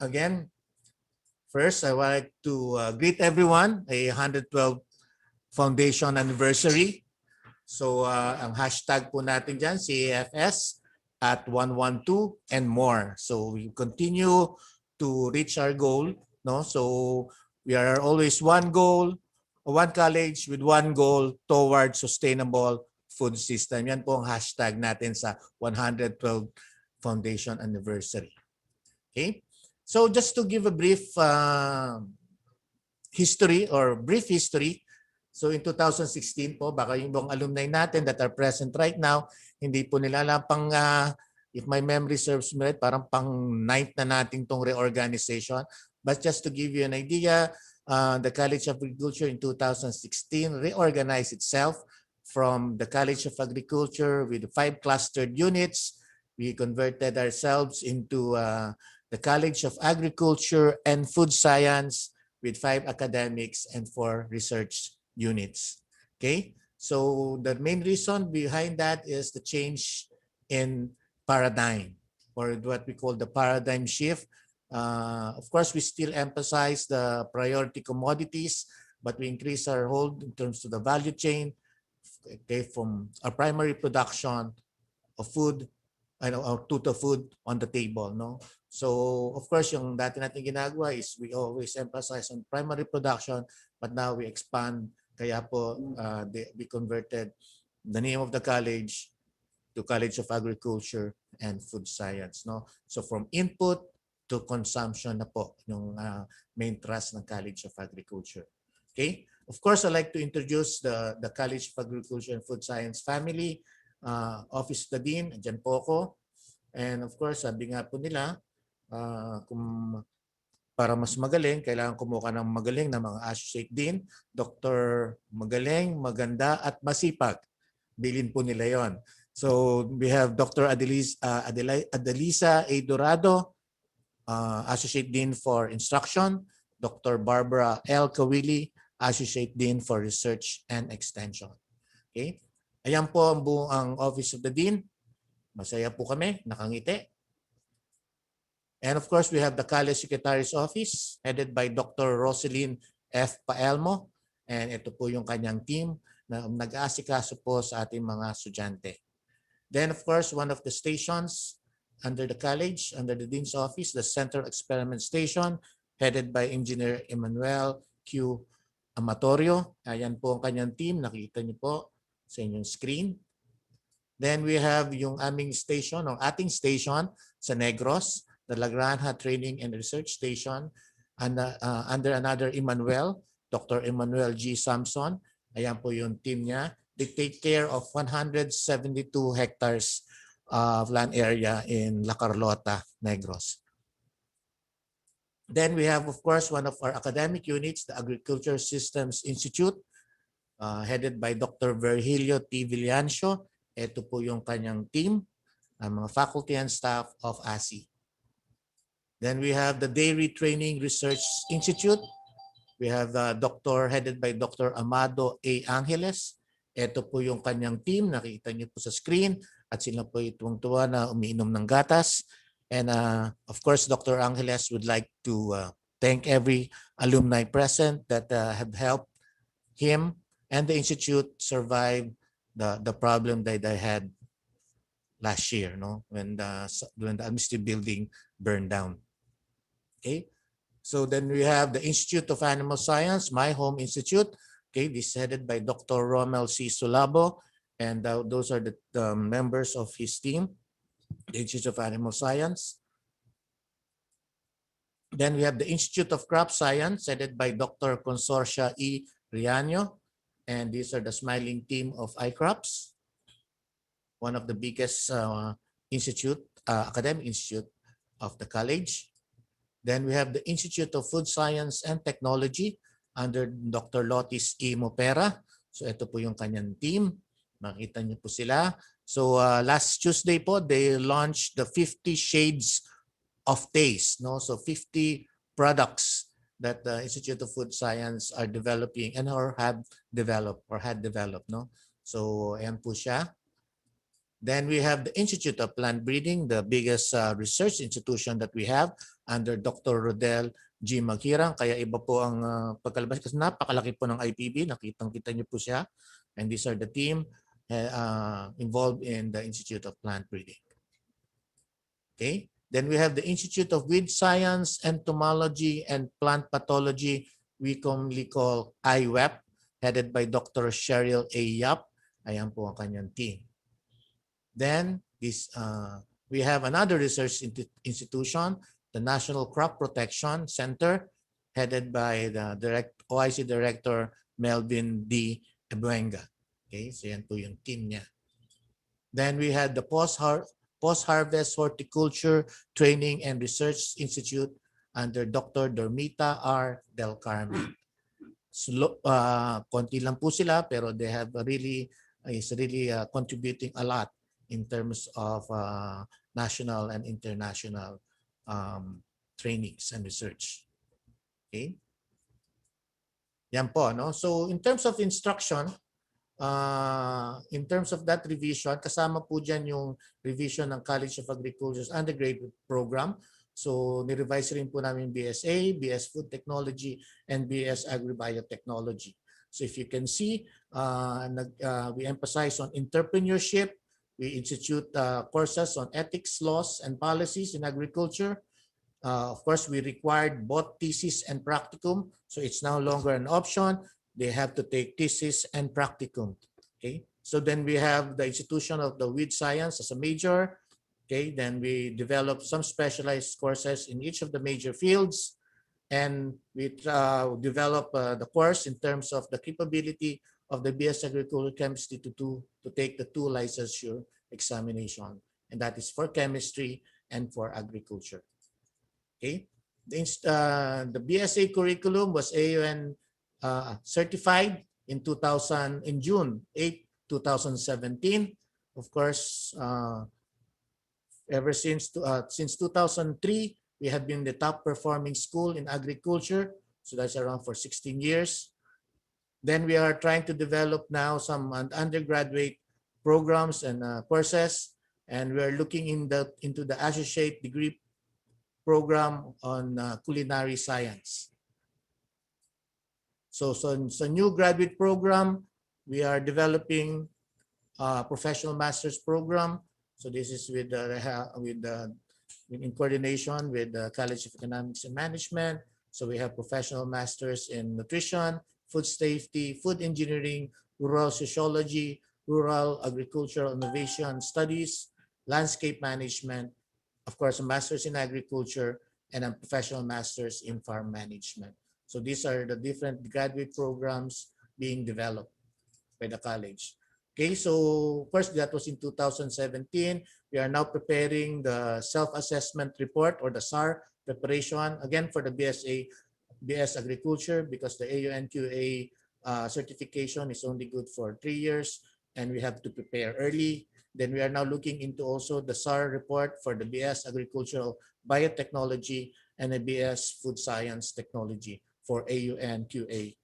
again, first I would like to greet everyone a 112 Foundation anniversary. So ang hashtag po natin dyan, CAFS at 112 and more. So we continue to reach our goal, no? So we are always one goal, one college with one goal towards sustainable food system. Yan po ang hashtag natin sa 112 Foundation anniversary. Okay? So just to give a brief history or brief history. So in 2016 po, baka yung mga alumni natin that are present right now, hindi po nila alam pang, if my memory serves me right, parang pang ninth na natin tong reorganization. But just to give you an idea, the College of Agriculture in 2016 reorganized itself from the College of Agriculture with 5 clustered units. We converted ourselves into the College of Agriculture and Food Science with 5 academics and 4 research units. Okay, so the main reason behind that is the change in paradigm, or what we call the paradigm shift. Of course, we still emphasize the priority commodities, but we increase our hold in terms of the value chain, okay, from our primary production of food, or to the food on the table, no? So, of course, yung dati natin ginagawa is we always emphasize on primary production, but now we expand. Kaya po, we converted the name of the college to College of Agriculture and Food Science, no? So, from input to consumption na po yung main thrust ng College of Agriculture. Okay? Of course, I'd like to introduce the College of Agriculture and Food Science family. Office of the Dean, dyan po ako. And of course, sabi nga po nila, kung para mas magaling, kailangan kumuha ng magaling na mga associate dean, Dr. Magaling, maganda at masipag. Bilin po nila yon. So we have Dr. Adelisa A. Dorado, associate dean for instruction, Dr. Barbara L. Kawili, associate dean for research and extension. Okay? Ayan po ang buong Office of the Dean. Masaya po kami, nakangiti. And of course, we have the College Secretary's Office headed by Dr. Roselyn F. Paelmo. And ito po yung kanyang team na nag-aasikaso po sa ating mga estudyante. Then of course, one of the stations under the college, under the Dean's Office, the Central Experiment Station headed by Engineer Emmanuel Q. Amatorio. Ayan po ang kanyang team. Nakita niyo po sa inyong screen. Then we have yung aming station, o ating station sa Negros, the La Granja Training and Research Station, and, under another Emmanuel, Dr. Emmanuel G. Samson. Ayan po yung team niya. They take care of 172 hectares of land area in La Carlota, Negros. Then we have, of course, one of our academic units, the Agriculture Systems Institute, headed by Dr. Virgilio T. Villancio. Ito po yung kanyang team, ang mga faculty and staff of ASI. Then we have the Dairy Training Research Institute. We have headed by Dr. Amado A. Angeles. Ito po yung kanyang team. Nakita niyo po sa screen. At sila po itong tuwa na umiinom ng gatas. And of course, Dr. Angeles would like to thank every alumni present that have helped him and the institute survive the problem that they had last year, no, when the administrative building burned down. Okay, so then we have the Institute of Animal Science, my home institute. Okay, this is headed by Dr. Romel C. Sulabo, and those are the members of his team, the Institute of Animal Science. Then we have the Institute of Crop Science, headed by Dr. Consorcia E. Riaño, and these are the smiling team of iCrops, one of the biggest academic institute of the college. Then we have the Institute of Food Science and Technology under Dr. Lotis E. Mopera. So ito po yung kanyang team. Makita niyo po sila. So last Tuesday po, they launched the 50 Shades of Taste. No? So 50 products that the Institute of Food Science are developing and or had developed. No? So ayan po siya. Then we have the Institute of Plant Breeding, the biggest research institution that we have under Dr. Rodel G. Maghirang. Kaya iba po ang pagkalabas kasi napakalaki po ng IPB. Nakitang-kita niyo po siya. And these are the team involved in the Institute of Plant Breeding. Okay. Then we have the Institute of Weed Science, Entomology, and Plant Pathology, we commonly call IWEP, headed by Dr. Cheryl A. Yap. Ayan po ang kanyang team. Then we have another research institution, the National Crop Protection Center, headed by the OIC Director Melvin D. Ebuenga. Okay, so yan po yung team niya. Then we had the Post-Harvest Horticulture Training and Research Institute under Dr. Dormita R. Del Carmen. Konti lang po sila pero they have really contributing a lot in terms of national and international trainings and research. Okay? Yan po, no? So in terms of instruction, in terms of that revision, kasama po dyan yung revision ng College of Agriculture's undergraduate program. So nirevise rin po namin BSA, BS Food Technology, and BS Agribiotechnology. So if you can see, we emphasize on entrepreneurship. We institute courses on ethics, laws, and policies in agriculture. Of course, we required both thesis and practicum, so it's no longer an option. They have to take thesis and practicum. Okay, so then we have the institution of the weed science as a major. Okay, then we develop some specialized courses in each of the major fields, and we develop the course in terms of the capability of the BS Agricultural Chemistry to take the 2 licensure examination, and that is for chemistry and for agriculture. Okay, the BSA curriculum was AUN certified in June 8, 2017. Of course, ever since 2003, we have been the top performing school in agriculture. So that's around for 16 years. Then we are trying to develop now some undergraduate programs and courses, and we are looking into the associate degree program on culinary science. So new graduate program, we are developing a professional master's program. So this is in coordination with the College of Economics and Management. So we have professional masters in nutrition, food safety, food engineering, rural sociology, rural agricultural innovation studies, landscape management, of course, a master's in agriculture, and a professional master's in farm management. So these are the different graduate programs being developed by the college. Okay, so first that was in 2017. We are now preparing the self-assessment report or the SAR preparation, again for the BS Agriculture, because the AUNQA certification is only good for 3 years and we have to prepare early. Then we are now looking into also the SAR report for the BS Agricultural Biotechnology and the BS Food Science Technology for AUNQA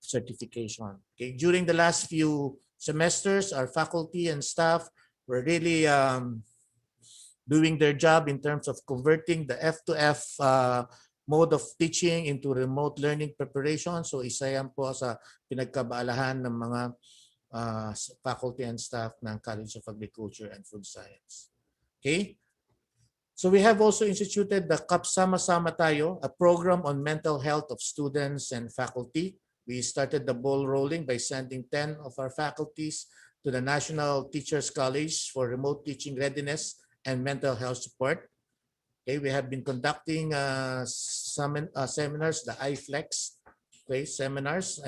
certification. Okay, during the last few semesters, our faculty and staff were really doing their job in terms of converting the F2F mode of teaching into remote learning preparation. So isa yan po sa pinagkabaalahan ng mga faculty and staff ng College of Agriculture and Food Science. Okay? So we have also instituted the CAFSmustahan tayo, a program on mental health of students and faculty. We started the ball rolling by sending 10 of our faculties to the National Teachers College for remote teaching readiness and mental health support. Okay, we have been conducting seminars, the iFlex seminars.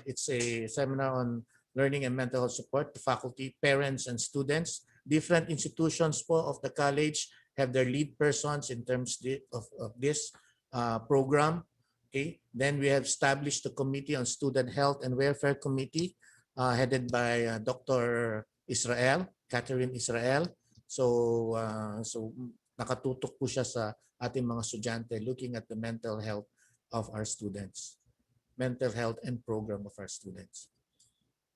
It's a seminar on learning and mental health support to faculty, parents, and students. Different institutions po of the college have their lead persons in terms of this program. Okay. Then we have established the Committee on Student Health and Welfare Committee headed by Dr. Catherine Israel. So nakatutok po siya sa ating mga estudyante looking at the mental health of our students, mental health and program of our students.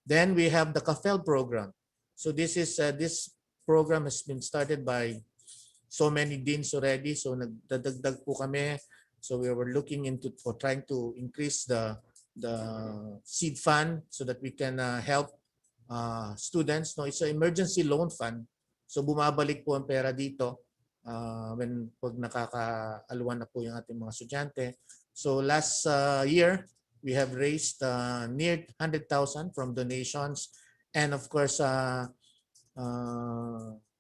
Then we have the CAFEL program. So this program has been started by so many deans already. So nagdadagdag po kami. So we were looking into for trying to increase the seed fund so that we can help students. No, it's an emergency loan fund. So bumabalik po ang pera dito when pag nakakaaluan na po yung ating mga estudyante. So last year, we have raised near 100,000 from donations. And of course,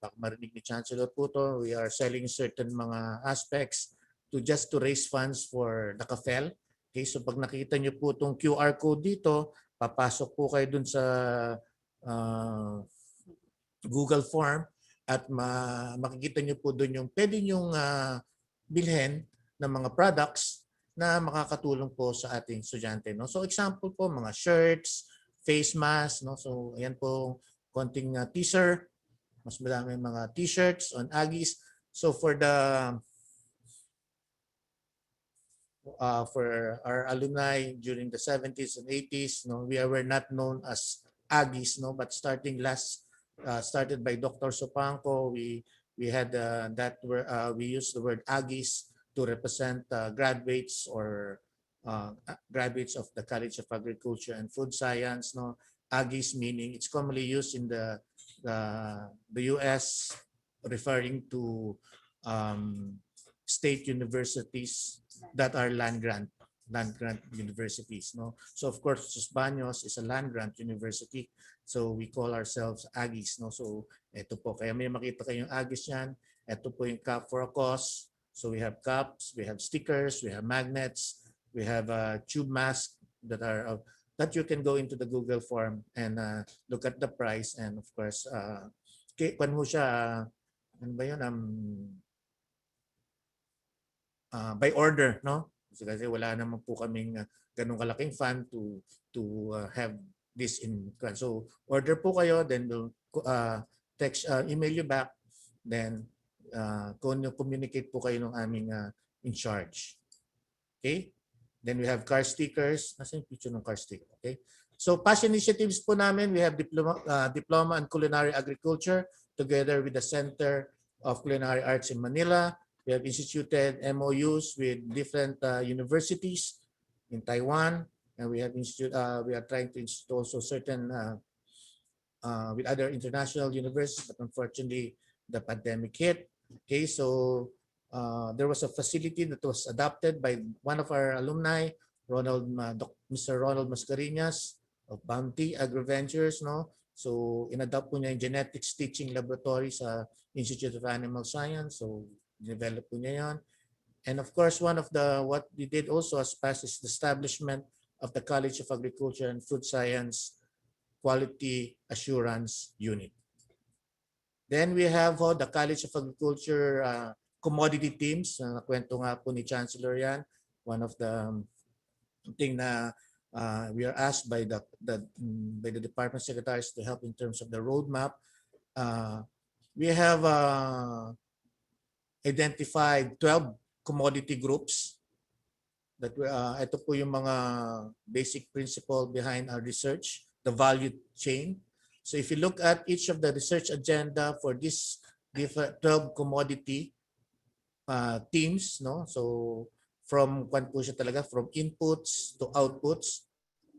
baka marinig ni Chancellor po to, we are selling certain mga aspects to raise funds for the CAFEL. Okay, so pag nakita niyo po itong QR code dito, papasok po kayo dun sa Google form at makikita niyo po dun yung pwede niyong bilhin ng mga products na makakatulong po sa ating estudyante. No? So example po, mga shirts, face mask. No? So ayan po, konting teaser. Mas marami mga t-shirts on Aggies. So for our alumni during the 70s and 80s, no, we were not known as Aggies, no, but started by Dr. Sopanco, we had we used the word Aggies to represent graduates or graduates of the College of Agriculture and Food Science. No, Aggies meaning it's commonly used in the U.S. referring to state universities that are land grant universities. No, so of course, Sus Baños is a land grant university. So we call ourselves Aggies. No, so ito po, kaya may makita kayong Aggies yan. Ito po yung cup for a cause. So we have cups, we have stickers, we have magnets, we have tube masks that you can go into the Google form and look at the price, and of course, kung mo siya, ano ba yun, by order, no? Kasi wala naman po kaming ganung kalaking fund to have this in. So order po kayo, then we'll text, email you back, then communicate po kayo ng aming in charge. Okay? Then we have car stickers. Nasa yung picture ng car sticker? Okay. So past initiatives po namin, we have diploma in culinary agriculture together with the Center of Culinary Arts in Manila. We have instituted MOUs with different universities in Taiwan, and we are trying to institute also certain with other international universities, but unfortunately the pandemic hit. Okay, so there was a facility that was adopted by one of our alumni, Mr. Ronald Mascareñas of Bounty AgriVentures. No? So inadopt po niya yung genetics teaching laboratory sa Institute of Animal Science. So develop po niya yan. And of course, what we did also as past is the establishment of the College of Agriculture and Food Science Quality Assurance Unit. Then we have the College of Agriculture commodity teams. Nakwento nga po ni Chancellor yan. One of the thing na we are asked by the department secretaries to help in terms of the roadmap. We have identified 12 commodity groups. Ito po yung mga basic principle behind our research, the value chain. So if you look at each of the research agenda for these different 12 commodity teams, no? So from from inputs to outputs.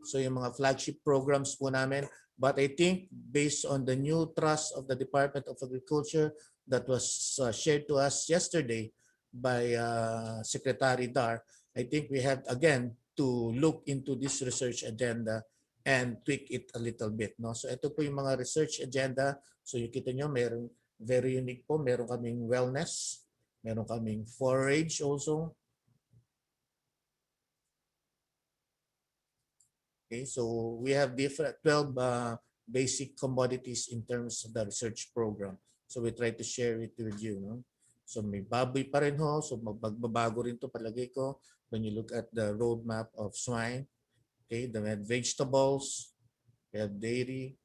So yung mga flagship programs po namin. But I think based on the new trust of the Department of Agriculture that was shared to us yesterday by Secretary Dar, I think we have again to look into this research agenda and tweak it a little bit. No? So ito po yung mga research agenda. So yung kita nyo, meron very unique po. Meron kaming wellness. Meron kaming forage also. Okay, so we have different 12 basic commodities in terms of the research program. So we try to share it with you. No? So may baboy pa rin ho. So magbabago rin to palagay ko when you look at the roadmap of swine. Okay, then we have vegetables. We have dairy.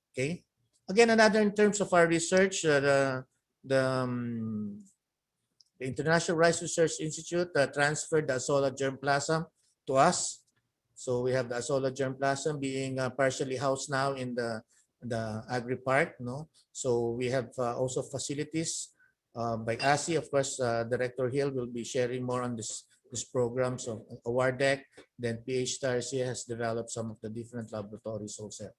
Okay. Again, another in terms of our research, the International Rice Research Institute transferred the Asola germplasm to us. So we have the Asola germplasm being partially housed now in the the agri part, no? So we have also facilities by ASI. Of course, Director Hill will be sharing more on this program. So award deck, then PH-TRC has developed some of the different laboratories also.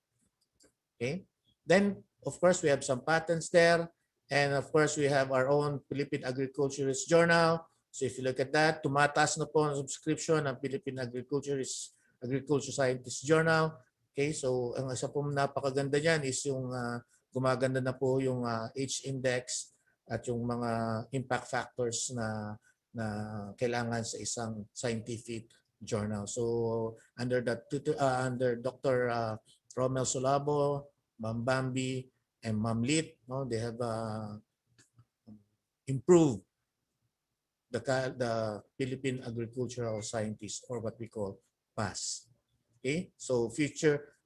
Okay. Then, of course, we have some patents there. And of course, we have our own Philippine Agriculturist Journal. So if you look at that, tumataas na po ang subscription ng Philippine Agriculture Scientist Journal. Okay, so ang isa po napakaganda niyan is yung gumaganda na po yung H-index at yung mga impact factors na kailangan sa isang scientific journal. So under Dr. Romel Solabo, Ma'am Bambi, and Ma'am Lit, no, they have improved the Philippine Agricultural Scientists, or what we call PAS. Okay, so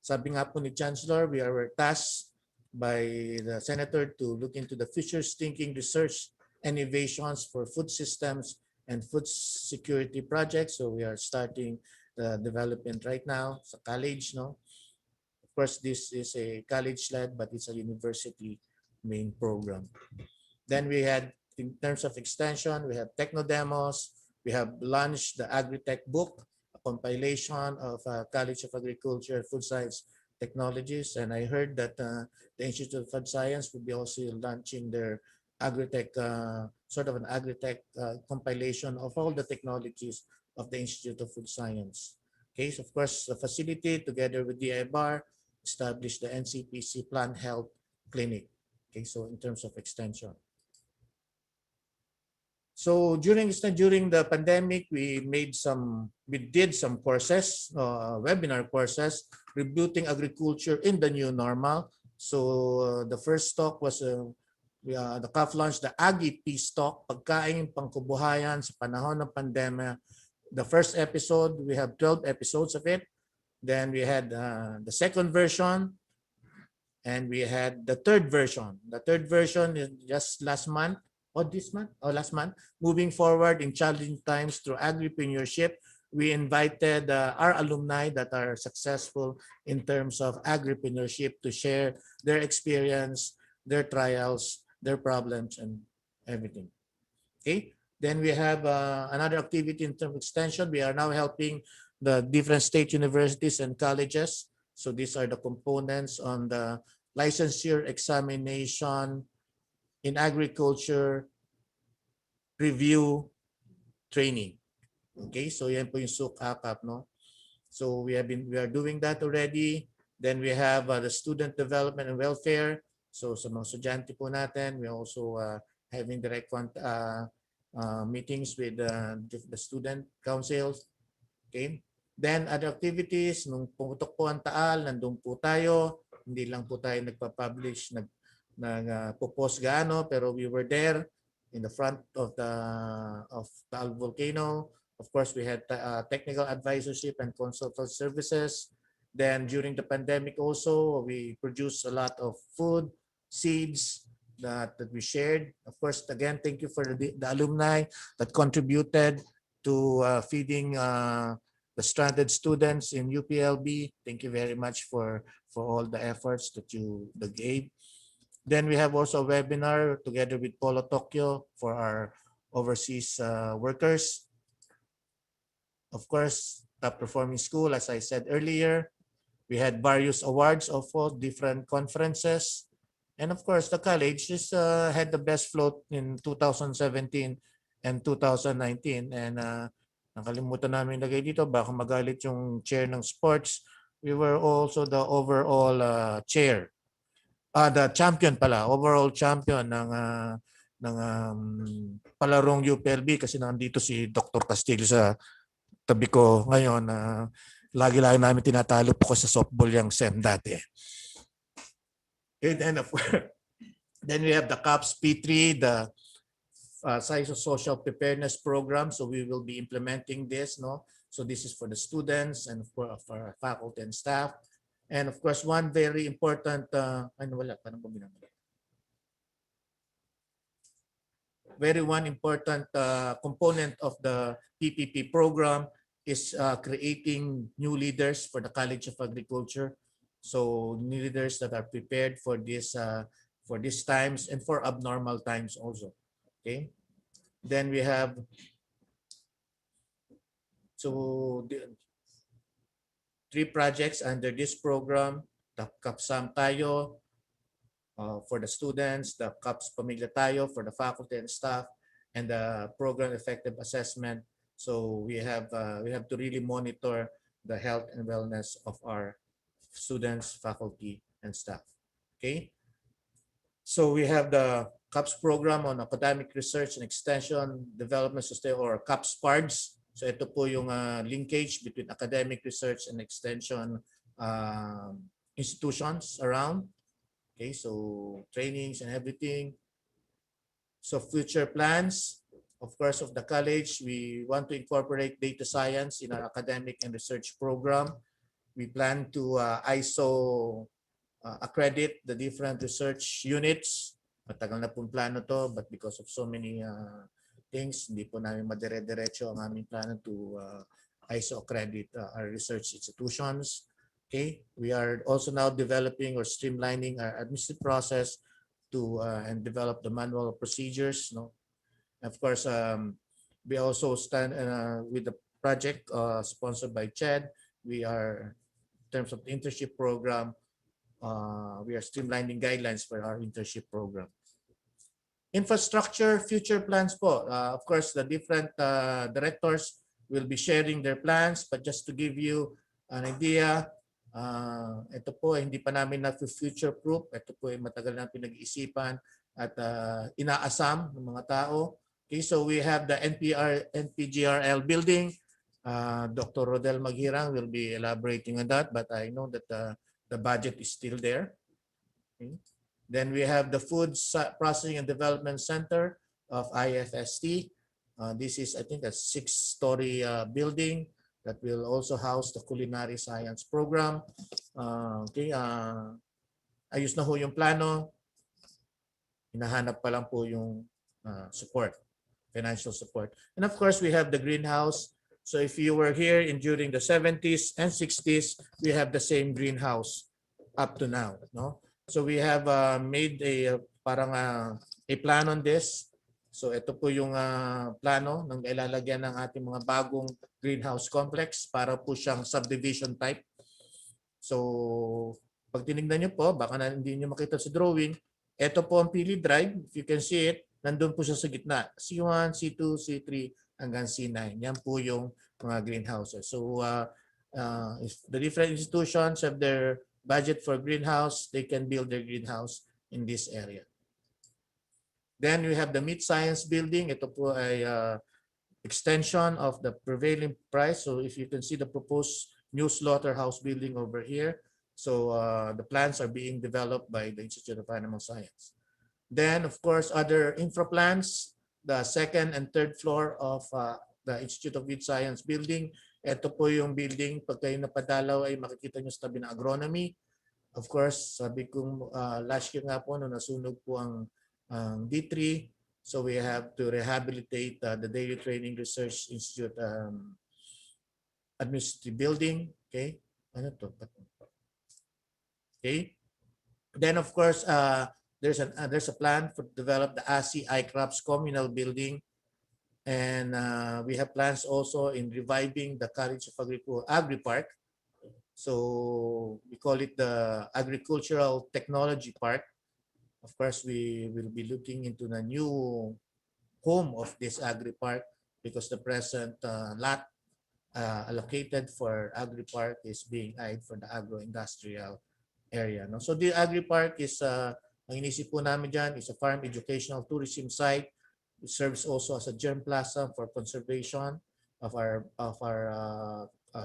sabi nga po ni Chancellor, we are tasked by the Senator to look into the futures thinking research and innovations for food systems and food security projects. So we are starting the development right now sa college, no? Of course, this is a college-led, but it's a university main program. Then we had, in terms of extension, we have techno demos. We have launched the AgriTech book, a compilation of College of Agriculture, Food Science Technologies. And I heard that the Institute of Food Science will be also launching their AgriTech, sort of an AgriTech compilation of all the technologies of the Institute of Food Science. Okay, so of course, the facility together with DIBAR established the NCPC Plant Health Clinic. Okay, so in terms of extension. So during the pandemic, we did some courses, webinar courses, rebooting agriculture in the new normal. So the first talk was the CAF launched the Agi Peace Talk, pagkain pangkabuhayan sa panahon ng pandemya. The first episode, we have 12 episodes of it. Then we had the second version, and we had the third version. The third version is just last month. Last month, moving forward in challenging times through agripreneurship, we invited our alumni that are successful in terms of agripreneurship to share their experience, their trials, their problems, and everything. Okay. Then we have another activity in terms of extension. We are now helping the different state universities and colleges. So these are the components on the licensure examination in agriculture review training. Okay, so yan po yung SUC-ACAP, no? So we are doing that already. Then we have the student development and welfare. So sa mga estudyante po natin, we also having direct meetings with the student councils. Okay. Then other activities, nung pumutok po ang taal, nandun po tayo. Hindi lang po tayo nagpa-publish, nag-post gaano, pero we were there in the front of Taal Volcano. Of course, we had technical advisorship and consultant services. Then during the pandemic also, we produced a lot of food, seeds that we shared. Of course, again, thank you for the alumni that contributed to feeding the stranded students in UPLB. Thank you very much for all the efforts that you gave. Then we have also a webinar together with Polo Tokyo for our overseas workers. Of course, top performing school, as I said earlier. We had various awards of all different conferences. And of course, the college had the best float in 2017 and 2019. And nakalimutan namin lagay dito, baka magalit yung chair ng sports. We were also the overall chair. The champion pala, overall champion ng palarong UPLB, kasi nandito si Dr. Castillo sa tabi ko ngayon. Lagi-lagi namin tinatalo po ko sa softball yung SEM dati. And then we have the CAFS P3, the Psychosocial Preparedness Program. So we will be implementing this, no? So this is for the students and for our faculty and staff. And of course, one very important, one important component of the PPP program is creating new leaders for the College of Agriculture. So leaders that are prepared for these times and for abnormal times also. Okay. Then we have three projects under this program: the CAFSam Tayo for the students, the CAPS Pamilya Tayo for the faculty and staff, and the program effective assessment. So we have to really monitor the health and wellness of our students, faculty, and staff. Okay. So we have the CAPS program on academic research and extension development sustain, or CAPS PARDS. So ito po yung linkage between academic research and extension institutions around. Okay, so trainings and everything. So future plans, of course, of the college, we want to incorporate data science in our academic and research program. We plan to ISO accredit the different research units. Matagal na pong plano to, but because of so many things, hindi po namin madire-diretso ang aming plano to ISO accredit our research institutions. Okay, we are also now developing or streamlining our administrative process to and develop the manual procedures. No, of course, we also stand with the project sponsored by CHED. We are, in terms of the internship program, we are streamlining guidelines for our internship program. Infrastructure, future plans po. Of course, the different directors will be sharing their plans, but just to give you an idea, ito po hindi pa namin na future proof. Ito po ay matagal na pinag-iisipan at inaasam ng mga tao. Okay, so we have the NPGRL building. Dr. Rodel Maghirang will be elaborating on that, but I know that the budget is still there. Okay. Then we have the Food Processing and Development Center of IFST. This is, I think, a 6-story building that will also house the culinary science program. Okay, ayos na ho yung plano. Hinahanap pa lang po yung support, financial support. And of course, we have the greenhouse. So if you were here during the 70s and 60s, we have the same greenhouse up to now. No? So we have made a plan on this. So ito po yung plano ng ilalagyan ng ating mga bagong greenhouse complex para po siyang subdivision type. So pag tinignan nyo po, baka hindi nyo makita sa drawing, ito po ang pili drive. If you can see it, nandun po siya sa gitna. C1, C2, C3, hanggang C9. Yan po yung mga greenhouses. So if the different institutions have their budget for greenhouse, they can build their greenhouse in this area. Then we have the Meat Science Building. Ito po ay extension of the prevailing price. So if you can see the proposed new slaughterhouse building over here. So the plans are being developed by the Institute of Animal Science. Then, of course, other infra plans, the second and third floor of the Institute of Meat Science Building. Ito po yung building, pag kayo napadalaw ay makikita nyo sa tabi ng agronomy. Of course, sabi kong last year nga po, nung nasunog po ang D3, so we have to rehabilitate the Daily Training Research Institute administrative building. Okay, ano to? Okay, then of course there's a plan to develop the ASI iCrops communal building, and we have plans also in reviving the College of Agri Park. So we call it the Agricultural Technology Park. Of course, we will be looking into the new home of this Agri Park because the present lot allocated for Agri Park is being eyed for the agro-industrial area. No? So the Agri Park is, ang inisip po namin dyan, is a farm educational tourism site. It serves also as a germ plaza for conservation of our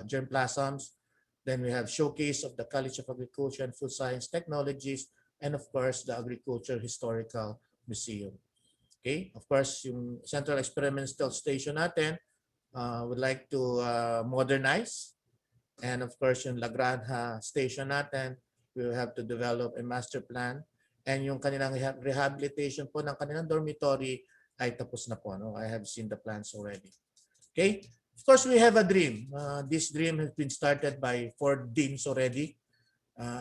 germ plasms. Then we have showcase of the College of Agriculture and Food Science Technologies, and of course, the Agriculture Historical Museum. Okay, of course, yung Central Experimental Station natin, would like to modernize. And of course, yung La Granja Station natin, we will have to develop a master plan. And yung kanilang rehabilitation po ng kanilang dormitory ay tapos na po. No? I have seen the plans already. Okay, of course, we have a dream. This dream has been started by 4 deans already.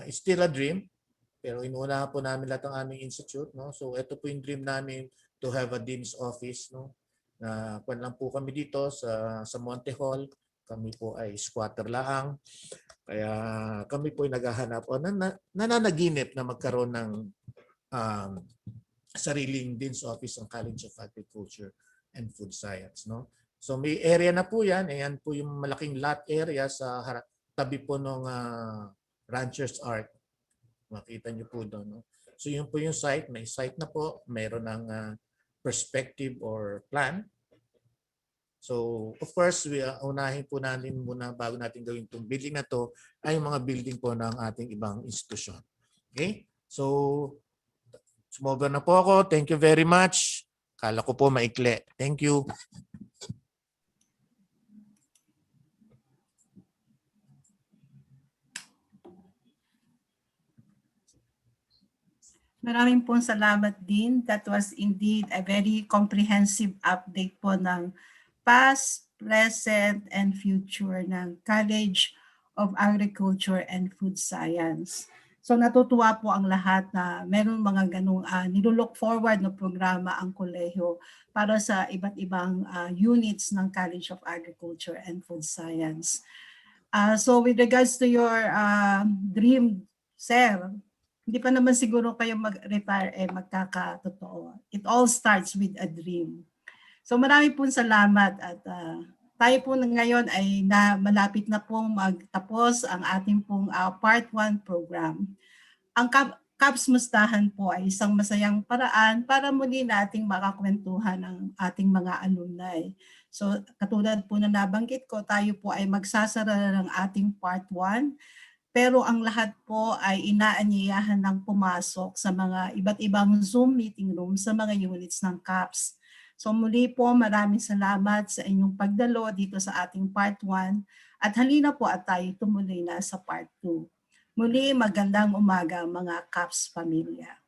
It's still a dream, pero inuunahan po namin lahat ng aming institute, no? So ito po yung dream namin, to have a dean's office, no? Kwan lang po kami dito sa Monte Hall. Kami po ay squatter lang. Kaya kami po ay naghahanap o nananaginip na magkaroon ng sariling dean's office ng College of Agriculture and Food Science, no? So may area na po yan. Ayan po yung malaking lot area sa tabi po ng Rancher's Arc. Makita niyo po doon, no? So yun po yung site. May site na po. Mayroon ng perspective or plan. So of course, unahin po natin muna bago natin gawin itong building na to ay yung mga building po ng ating ibang institusyon. Okay? So sumobra na po ako. Thank you very much. Kala ko po maikli. Thank you. Maraming pong salamat din. That was indeed a very comprehensive update po ng past, present, and future ng College of Agriculture and Food Science. So natutuwa po ang lahat na meron mga ganung nilulook forward na programa ang kolehiyo para sa iba't ibang units ng College of Agriculture and Food Science. So with regards to your dream, sir, hindi pa naman siguro kayo mag-retire magkakatotoo. It all starts with a dream. So marami pong salamat at tayo po ngayon ay malapit na pong magtapos ang ating pong Part 1 program. Ang CAFSmustahan po ay isang masayang paraan para muli nating makakwentuhan ng ating mga alumni. So katulad po na nabanggit ko, tayo po ay magsasara ng ating Part 1. Pero ang lahat po ay inaanyayahan ng pumasok sa mga iba't ibang Zoom meeting room sa mga units ng CAFS. So muli po maraming salamat sa inyong pagdalo dito sa ating Part 1 at halina po at tayo tumuloy na sa Part 2. Muli magandang umaga mga CAFS pamilya.